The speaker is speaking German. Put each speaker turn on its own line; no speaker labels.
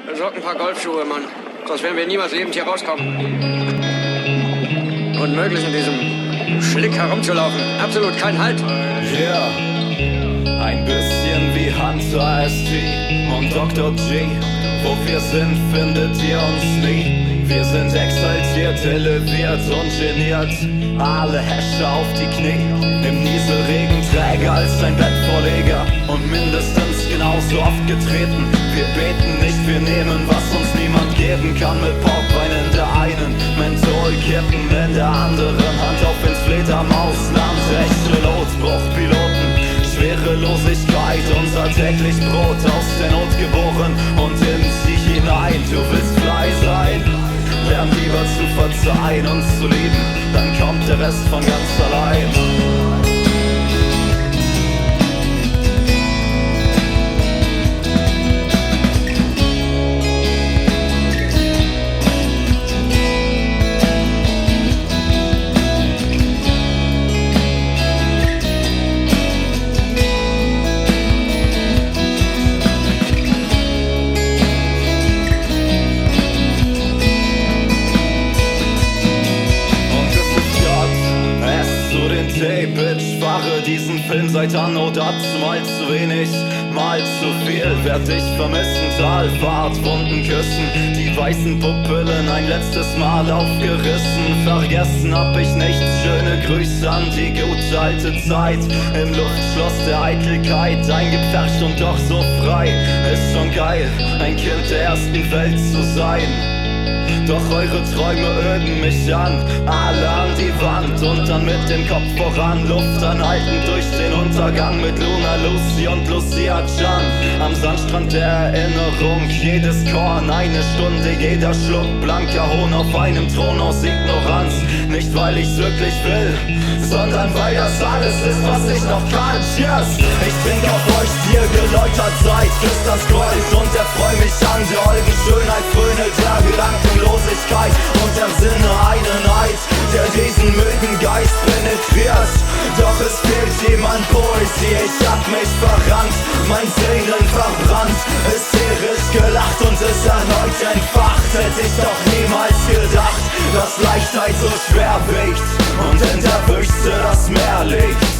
Besorgt ein paar Golfschuhe, Mann. Sonst werden wir niemals lebend hier rauskommen. Unmöglich in diesem Schlick herumzulaufen. Absolut kein Halt.
Yeah, ein bisschen wie Hunter ST und Dr. G. Wo wir sind, findet ihr uns nie. Wir sind exaltiert, eleviert und geniert. Alle Häscher auf die Knie. Im Nieselregen träger als ein Bettvorleger. Und mindestens genauso oft getreten. Wir beten nicht, wir nehmen, was uns niemand geben kann. Mit Portwein in der einen, Mentholkippen in der anderen Hand auf ins Fledermausland. Echte Lotbruchpiloten, Schwerelosigkeit, unser täglich Brot, aus der Not geboren und in sie hinein. Du willst frei sein, lern lieber zu verzeihen und zu lieben, dann kommt der Rest von ganz allein. Hey Bitch, fahre diesen Film seit anno mal zu wenig, mal zu viel. Werd dich vermissen, Talfahrt, Wunden küssen, die weißen Pupillen ein letztes Mal aufgerissen. Vergessen hab ich nichts, schöne Grüße an die gute alte Zeit. Im Luftschloss der Eitelkeit, eingepfercht und doch so frei. Ist schon geil, ein Kind der ersten Welt zu sein. Doch eure Träume öden mich an, alle an die Wand und dann mit dem Kopf voran, Luft anhalten durch den Untergang mit Luna Lucy und Lucia Chan. Am Sandstrand der Erinnerung, jedes Korn, eine Stunde, jeder Schluck, blanker Hohn auf einem Thron aus Ignoranz. Nicht weil ich's wirklich will, sondern weil das alles ist, was ich noch kann. Cheers! Ich trink auf euch, die ihr geläutert seid, küsst das Gold und erfreu mich an der holden Schönheit, fröne der Gedankenlosigkeit und ersinne einen Eid, der diesen müden Geist penetriert. Doch es fehlt jemand Poesie, ich hab mich verrannt, mein Sehnen verbrannt, hysterisch gelacht und es erneut entfacht. Hätte ich doch niemals gedacht, dass Leichtheit so schwer wiegt und in der Wüste das Meer liegt.